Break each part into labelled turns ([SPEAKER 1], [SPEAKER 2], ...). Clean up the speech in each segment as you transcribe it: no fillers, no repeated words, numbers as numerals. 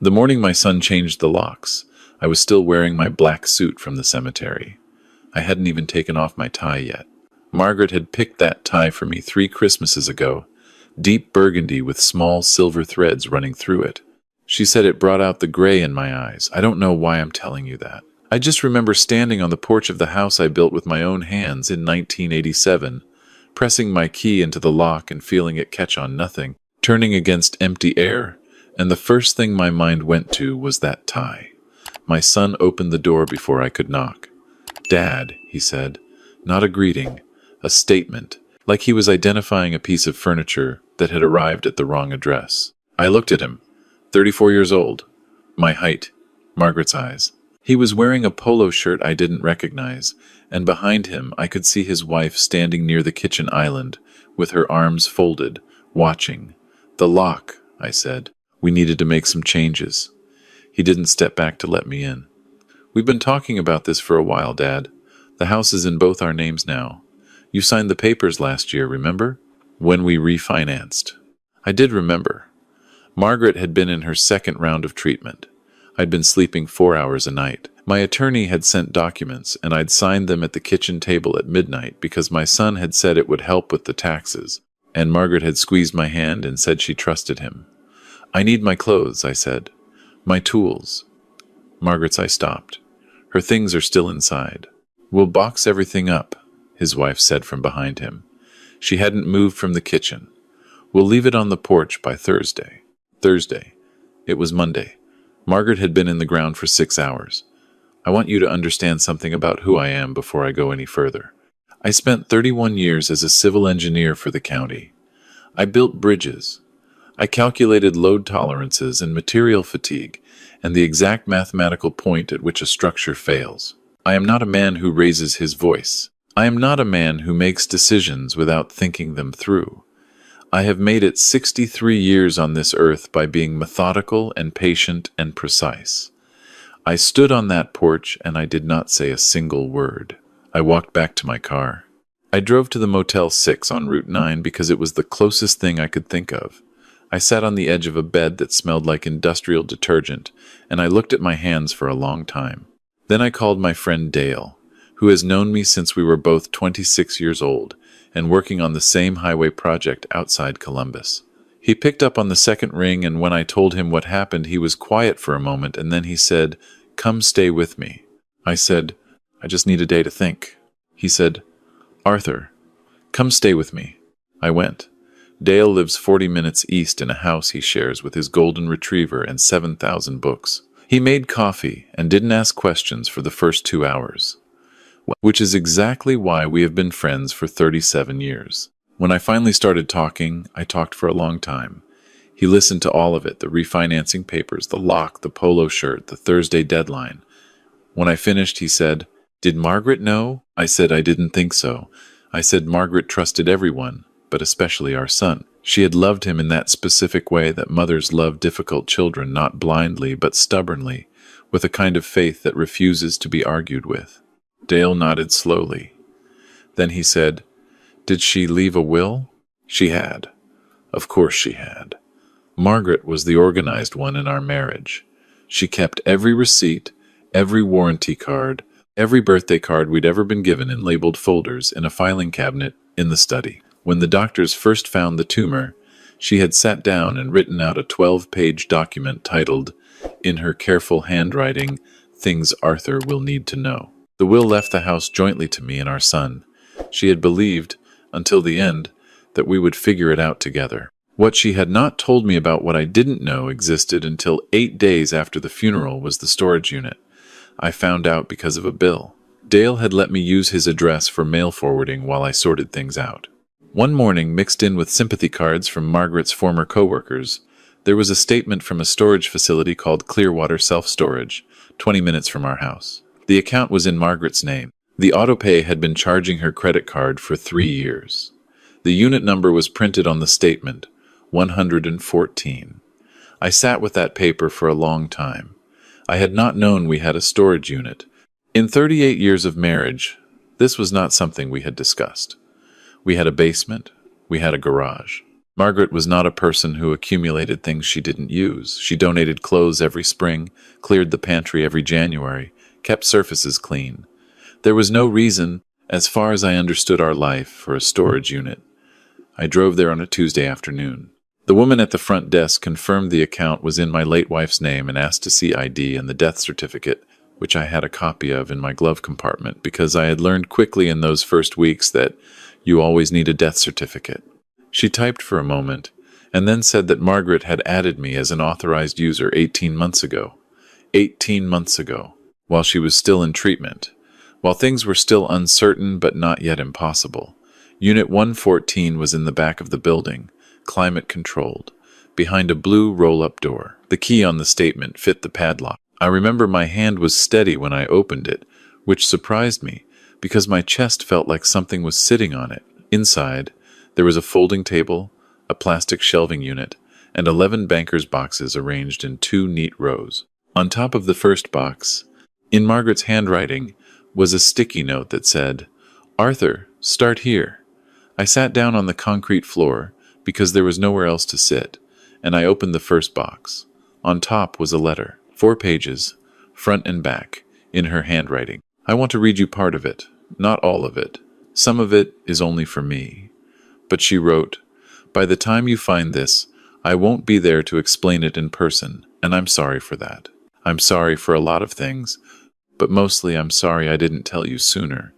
[SPEAKER 1] The morning my son changed the locks, I was still wearing my black suit from the cemetery. I hadn't even taken off my tie yet. Margaret had picked that tie for me 3 Christmases ago, deep burgundy with small silver threads running through it. She said it brought out the gray in my eyes. I don't know why I'm telling you that. I just remember standing on the porch of the house I built with my own hands in 1987, pressing my key into the lock and feeling it catch on nothing, turning against empty air, and the first thing my mind went to was that tie. My son opened the door before I could knock. "Dad," he said, not a greeting, a statement, like he was identifying a piece of furniture that had arrived at the wrong address. I looked at him, 34 years old, my height, Margaret's eyes. He was wearing a polo shirt I didn't recognize, and behind him I could see his wife standing near the kitchen island, with her arms folded, watching. "The lock," I said. "We needed to make some changes." He didn't step back to let me in. "We've been talking about this for a while, Dad. The house is in both our names now. You signed the papers last year, remember? When we refinanced." I did remember. Margaret had been in her second round of treatment. I'd been sleeping 4 hours a night. My attorney had sent documents, and I'd signed them at the kitchen table at midnight because my son had said it would help with the taxes, and Margaret had squeezed my hand and said she trusted him. "I need my clothes," I said. "My tools." Margaret's eye stopped. "Her things are still inside." "We'll box everything up," his wife said from behind him. She hadn't moved from the kitchen. "We'll leave it on the porch by Thursday." Thursday. It was Monday. Margaret had been in the ground for 6 hours. "I want you to understand something about who I am before I go any further. I spent 31 years as a civil engineer for the county. I built bridges. I calculated load tolerances and material fatigue, and the exact mathematical point at which a structure fails. I am not a man who raises his voice. I am not a man who makes decisions without thinking them through. I have made it 63 years on this earth by being methodical and patient and precise. I stood on that porch and I did not say a single word. I walked back to my car. I drove to the Motel 6 on Route 9 because it was the closest thing I could think of. I sat on the edge of a bed that smelled like industrial detergent, and I looked at my hands for a long time. Then I called my friend Dale, who has known me since we were both 26 years old and working on the same highway project outside Columbus. He picked up on the second ring, and when I told him what happened, he was quiet for a moment, and then he said, "Come stay with me." I said, "I just need a day to think." He said, "Arthur, come stay with me." I went. Dale lives 40 minutes east in a house he shares with his golden retriever and 7,000 books. He made coffee and didn't ask questions for the first 2 hours, which is exactly why we have been friends for 37 years. When I finally started talking, I talked for a long time. He listened to all of it, the refinancing papers, the lock, the polo shirt, the Thursday deadline. When I finished, he said, "Did Margaret know?" I said I didn't think so. I said Margaret trusted everyone, but especially our son. She had loved him in that specific way that mothers love difficult children, not blindly but stubbornly, with a kind of faith that refuses to be argued with. Dale nodded slowly. Then he said, "Did she leave a will?" She had. Of course she had. Margaret was the organized one in our marriage. She kept every receipt, every warranty card, every birthday card we'd ever been given in labeled folders in a filing cabinet in the study. When the doctors first found the tumor, she had sat down and written out a 12-page document titled, in her careful handwriting, "Things Arthur Will Need to Know." The will left the house jointly to me and our son. She had believed, until the end, that we would figure it out together. What she had not told me about what I didn't know existed until 8 days after the funeral was the storage unit. I found out because of a bill. Dale had let me use his address for mail forwarding while I sorted things out. One morning, mixed in with sympathy cards from Margaret's former co-workers, there was a statement from a storage facility called Clearwater Self-Storage, 20 minutes from our house. The account was in Margaret's name. The autopay had been charging her credit card for 3 years. The unit number was printed on the statement, 114. I sat with that paper for a long time. I had not known we had a storage unit. In 38 years of marriage, this was not something we had discussed. We had a basement. We had a garage. Margaret was not a person who accumulated things she didn't use. She donated clothes every spring, cleared the pantry every January, kept surfaces clean. There was no reason, as far as I understood our life, for a storage unit. I drove there on a Tuesday afternoon. The woman at the front desk confirmed the account was in my late wife's name and asked to see ID and the death certificate, which I had a copy of in my glove compartment because I had learned quickly in those first weeks that you always need a death certificate. She typed for a moment and then said that Margaret had added me as an authorized user 18 months ago. 18 months ago, while she was still in treatment, while things were still uncertain but not yet impossible. Unit 114 was in the back of the building, climate-controlled, behind a blue roll-up door. The key on the statement fit the padlock. I remember my hand was steady when I opened it, which surprised me, because my chest felt like something was sitting on it. Inside, there was a folding table, a plastic shelving unit, and 11 banker's boxes arranged in 2 neat rows. On top of the first box, in Margaret's handwriting, was a sticky note that said, "Arthur, start here." I sat down on the concrete floor because there was nowhere else to sit, and I opened the first box. On top was a letter, 4 pages, front and back, in her handwriting. I want to read you part of it, not all of it. Some of it is only for me. But she wrote, "By the time you find this, I won't be there to explain it in person, and I'm sorry for that. I'm sorry for a lot of things, but mostly I'm sorry I didn't tell you sooner.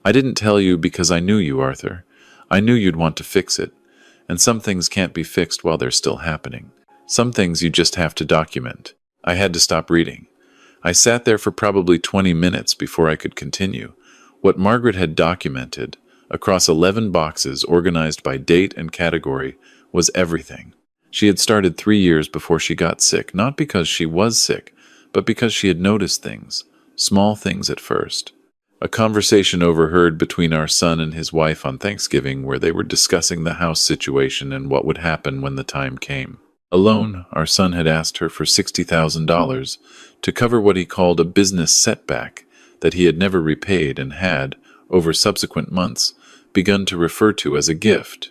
[SPEAKER 1] I didn't tell you because I knew you, Arthur. I knew you'd want to fix it, and some things can't be fixed while they're still happening. Some things you just have to document." I had to stop reading. I sat there for probably 20 minutes before I could continue. What Margaret had documented, across 11 boxes organized by date and category, was everything. She had started 3 years before she got sick, not because she was sick, but because she had noticed things, small things at first. A conversation overheard between our son and his wife on Thanksgiving where they were discussing the house situation and what would happen when the time came. Alone, our son had asked her for $60,000 to cover what he called a business setback that he had never repaid and had, over subsequent months, begun to refer to as a gift.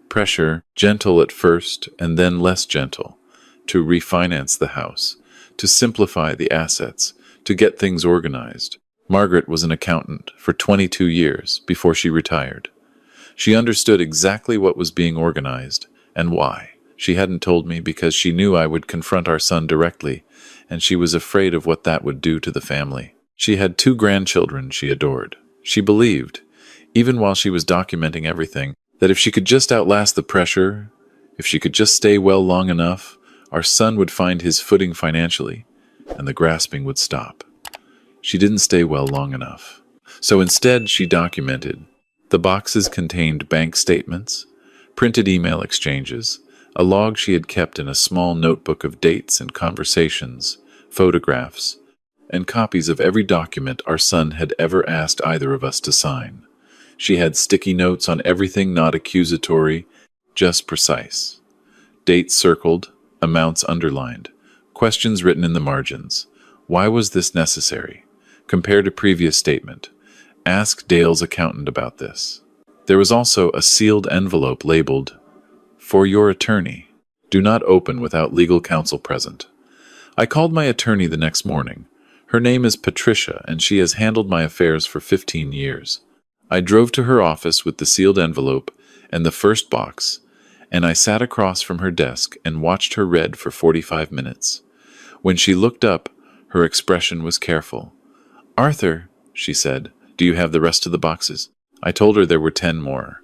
[SPEAKER 1] Pressure, gentle at first and then less gentle, to refinance the house, to simplify the assets, to get things organized. Margaret was an accountant for 22 years before she retired. She understood exactly what was being organized and why. She hadn't told me because she knew I would confront our son directly, and she was afraid of what that would do to the family. She had 2 grandchildren she adored. She believed, even while she was documenting everything, that if she could just outlast the pressure, if she could just stay well long enough, our son would find his footing financially, and the grasping would stop. She didn't stay well long enough. So instead, she documented. The boxes contained bank statements, printed email exchanges, a log she had kept in a small notebook of dates and conversations, photographs, and copies of every document our son had ever asked either of us to sign. She had sticky notes on everything not accusatory, just precise. Dates circled, amounts underlined, questions written in the margins. Why was this necessary? Compare to previous statement. Ask Dale's accountant about this. There was also a sealed envelope labeled, "For your attorney. Do not open without legal counsel present." I called my attorney the next morning. Her name is Patricia, and she has handled my affairs for 15 years. I drove to her office with the sealed envelope and the first box, and I sat across from her desk and watched her read for 45 minutes. When she looked up, her expression was careful. "Arthur," she said, "do you have the rest of the boxes?" I told her there were 10 more.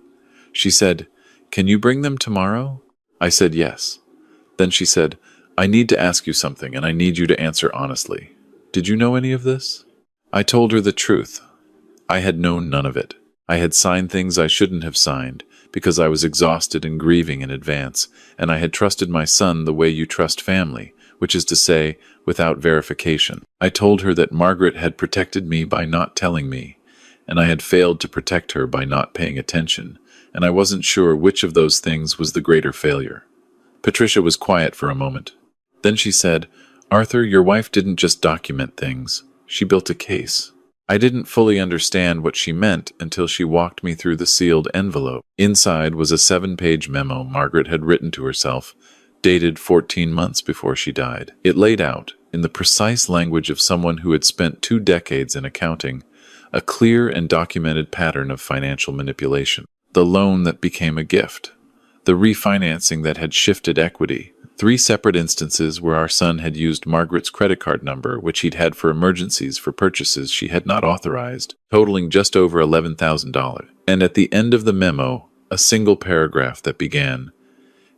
[SPEAKER 1] She said, "Can you bring them tomorrow?" I said yes. Then she said, "I need to ask you something, and I need you to answer honestly. Did you know any of this?" I told her the truth. I had known none of it. I had signed things I shouldn't have signed because I was exhausted and grieving in advance, and I had trusted my son the way you trust family, which is to say, without verification. I told her that Margaret had protected me by not telling me, and I had failed to protect her by not paying attention, and I wasn't sure which of those things was the greater failure. Patricia was quiet for a moment. Then she said, "Arthur, your wife didn't just document things. She built a case." I didn't fully understand what she meant until she walked me through the sealed envelope. Inside was a 7-page memo Margaret had written to herself, dated 14 months before she died. It laid out, in the precise language of someone who had spent 2 decades in accounting, a clear and documented pattern of financial manipulation. The loan that became a gift. The refinancing that had shifted equity. 3 separate instances where our son had used Margaret's credit card number, which he'd had for emergencies for purchases she had not authorized, totaling just over $11,000. And at the end of the memo, a single paragraph that began,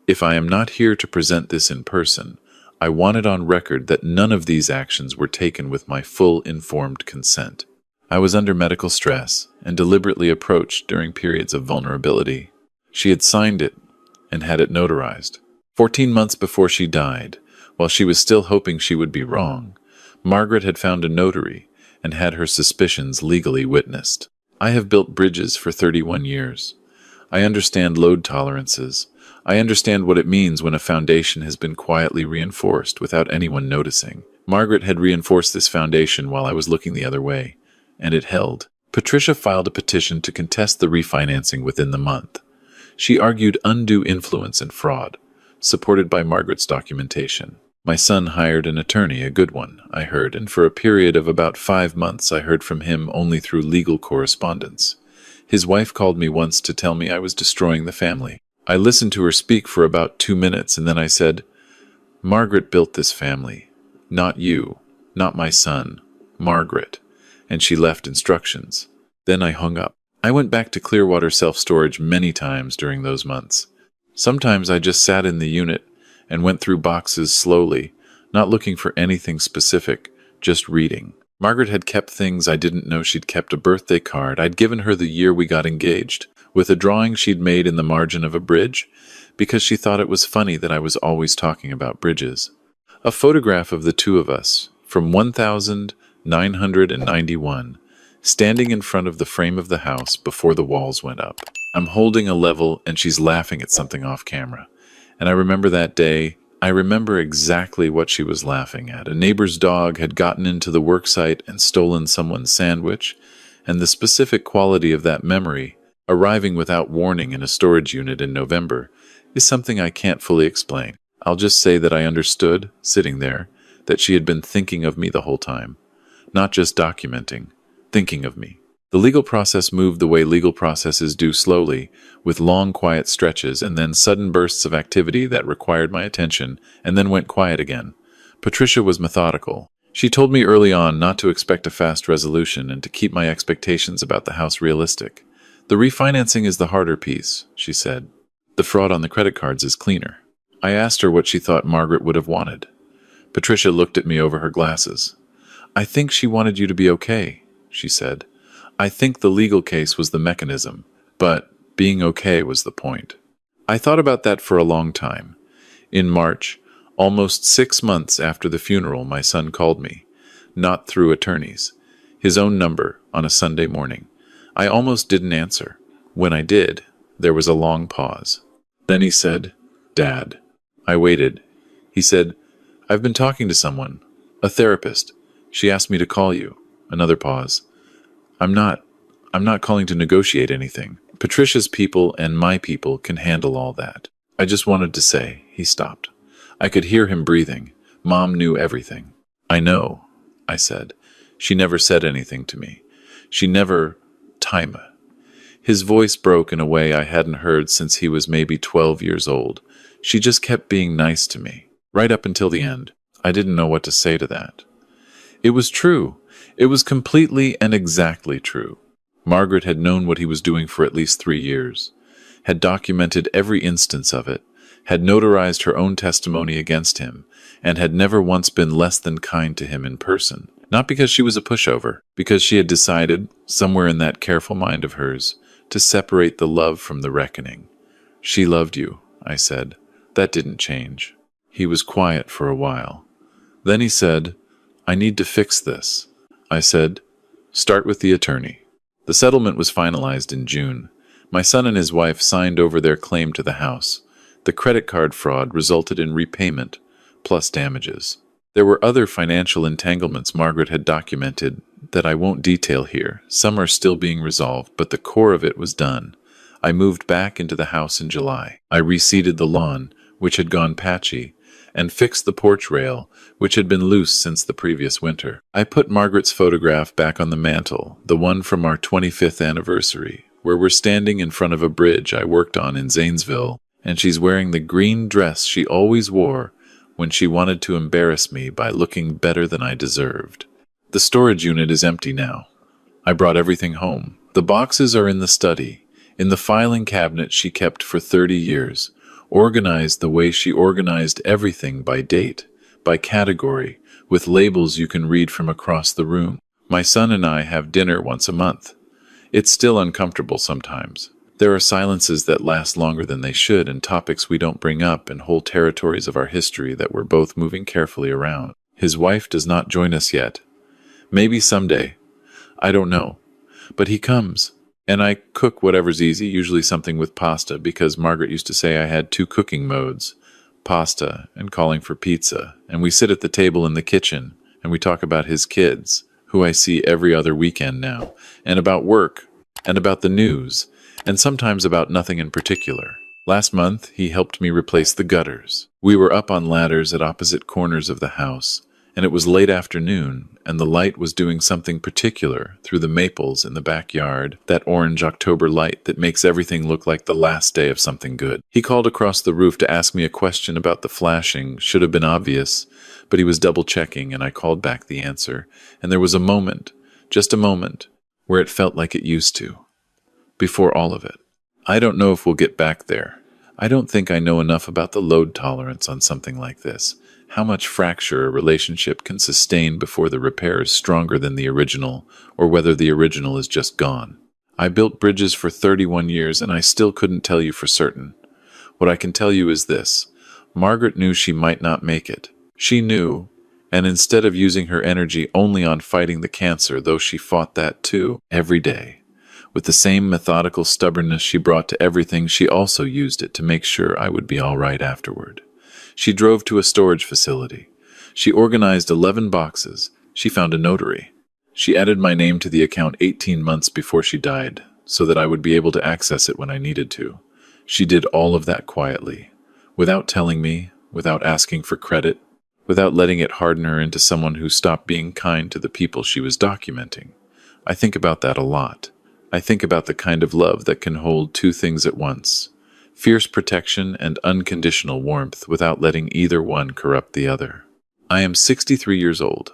[SPEAKER 1] "If I am not here to present this in person, I want it on record that none of these actions were taken with my full informed consent." I was under medical stress and deliberately approached during periods of vulnerability. She had signed it and had it notarized. 14 months before she died, while she was still hoping she would be wrong, Margaret had found a notary and had her suspicions legally witnessed. I have built bridges for 31 years. I understand load tolerances. I understand what it means when a foundation has been quietly reinforced without anyone noticing. Margaret had reinforced this foundation while I was looking the other way, and it held. Patricia filed a petition to contest the refinancing within the month. She argued undue influence and fraud, supported by Margaret's documentation. My son hired an attorney, a good one, I heard, and for a period of about 5 months I heard from him only through legal correspondence. His wife called me once to tell me I was destroying the family. I listened to her speak for about 2 minutes, and then I said, "Margaret built this family. Not you, not my son, Margaret." And she left instructions. Then I hung up. I went back to Clearwater self-storage many times during those months. Sometimes I just sat in the unit and went through boxes slowly, not looking for anything specific, just reading. Margaret had kept things I didn't know she'd kept: a birthday card I'd given her the year we got engaged, with a drawing she'd made in the margin of a bridge, because she thought it was funny that I was always talking about bridges. A photograph of the 2 of us, from 1991, standing in front of the frame of the house before the walls went up. I'm holding a level and she's laughing at something off camera. And I remember that day. I remember exactly what she was laughing at. A neighbor's dog had gotten into the worksite and stolen someone's sandwich, and the specific quality of that memory, arriving without warning in a storage unit in November, is something I can't fully explain. I'll just say that I understood, sitting there, that she had been thinking of me the whole time. Not just documenting, thinking of me. The legal process moved the way legal processes do, slowly, with long quiet stretches and then sudden bursts of activity that required my attention and then went quiet again. Patricia was methodical. She told me early on not to expect a fast resolution and to keep my expectations about the house realistic. "The refinancing is the harder piece," she said. "The fraud on the credit cards is cleaner." I asked her what she thought Margaret would have wanted. Patricia looked at me over her glasses. "I think she wanted you to be okay," she said. "I think the legal case was the mechanism, but being okay was the point." I thought about that for a long time. In March, almost 6 months after the funeral, my son called me, not through attorneys, his own number on a Sunday morning. I almost didn't answer. When I did, there was a long pause. Then he said, "Dad." I waited. He said, "I've been talking to someone, a therapist. She asked me to call you." Another pause. I'm not calling to negotiate anything. Patricia's people and my people can handle all that. I just wanted to say." He stopped. I could hear him breathing. Mom knew everything. "I know," I said. "She never said anything to me. She never... Taima." His voice broke in a way I hadn't heard since he was maybe 12 years old. "She just kept being nice to me, right up until the end." I didn't know what to say to that. It was true. It was completely and exactly true. Margaret had known what he was doing for at least 3 years, had documented every instance of it, had notarized her own testimony against him, and had never once been less than kind to him in person. Not because she was a pushover, because she had decided, somewhere in that careful mind of hers, to separate the love from the reckoning. "She loved you," I said. "That didn't change." He was quiet for a while. Then he said, "I need to fix this." I said, "Start with the attorney." The settlement was finalized in June. My son and his wife signed over their claim to the house. The credit card fraud resulted in repayment, plus damages. There were other financial entanglements Margaret had documented, that I won't detail here. Some are still being resolved, but the core of it was done. I moved back into the house in July. I reseeded the lawn, which had gone patchy, and fixed the porch rail, which had been loose since the previous winter. I put Margaret's photograph back on the mantel, the one from our 25th anniversary, where we're standing in front of a bridge I worked on in Zanesville, and she's wearing the green dress she always wore when she wanted to embarrass me by looking better than I deserved. The storage unit is empty now. I brought everything home. The boxes are in the study, in the filing cabinet she kept for 30 years, organized the way she organized everything by date, by category, with labels you can read from across the room. My son and I have dinner once a month. It's still uncomfortable sometimes. There are silences that last longer than they should, and topics we don't bring up, and whole territories of our history that we're both moving carefully around. His wife does not join us yet. Maybe someday. I don't know. But he comes. And I cook whatever's easy, usually something with pasta, because Margaret used to say I had two cooking modes, pasta and calling for pizza. And we sit at the table in the kitchen, and we talk about his kids, who I see every other weekend now, and about work, and about the news, and sometimes about nothing in particular. Last month, he helped me replace the gutters. We were up on ladders at opposite corners of the house, and it was late afternoon, and the light was doing something particular through the maples in the backyard, that orange October light that makes everything look like the last day of something good. He called across the roof to ask me a question about the flashing. Should have been obvious, but he was double-checking, and I called back the answer, and there was a moment, just a moment, where it felt like it used to. Before all of it. I don't know if we'll get back there. I don't think I know enough about the load tolerance on something like this. How much fracture a relationship can sustain before the repair is stronger than the original, or whether the original is just gone. I built bridges for 31 years, and I still couldn't tell you for certain. What I can tell you is this. Margaret knew she might not make it. She knew, and instead of using her energy only on fighting the cancer, though she fought that too, every day, with the same methodical stubbornness she brought to everything, she also used it to make sure I would be all right afterward. She drove to a storage facility. She organized 11 boxes. She found a notary. She added my name to the account 18 months before she died, so that I would be able to access it when I needed to. She did all of that quietly, without telling me, without asking for credit, without letting it harden her into someone who stopped being kind to the people she was documenting. I think about that a lot. I think about the kind of love that can hold two things at once. Fierce protection and unconditional warmth without letting either one corrupt the other. I am 63 years old.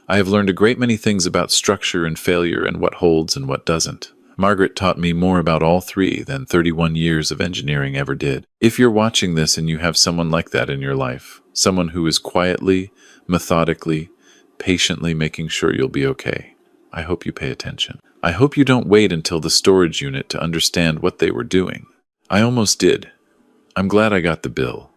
[SPEAKER 1] I have learned a great many things about structure and failure and what holds and what doesn't. Margaret taught me more about all three than 31 years of engineering ever did. If you're watching this and you have someone like that in your life, someone who is quietly, methodically, patiently making sure you'll be okay, I hope you pay attention. I hope you don't wait until the storage unit to understand what they were doing. I almost did. I'm glad I got the bill.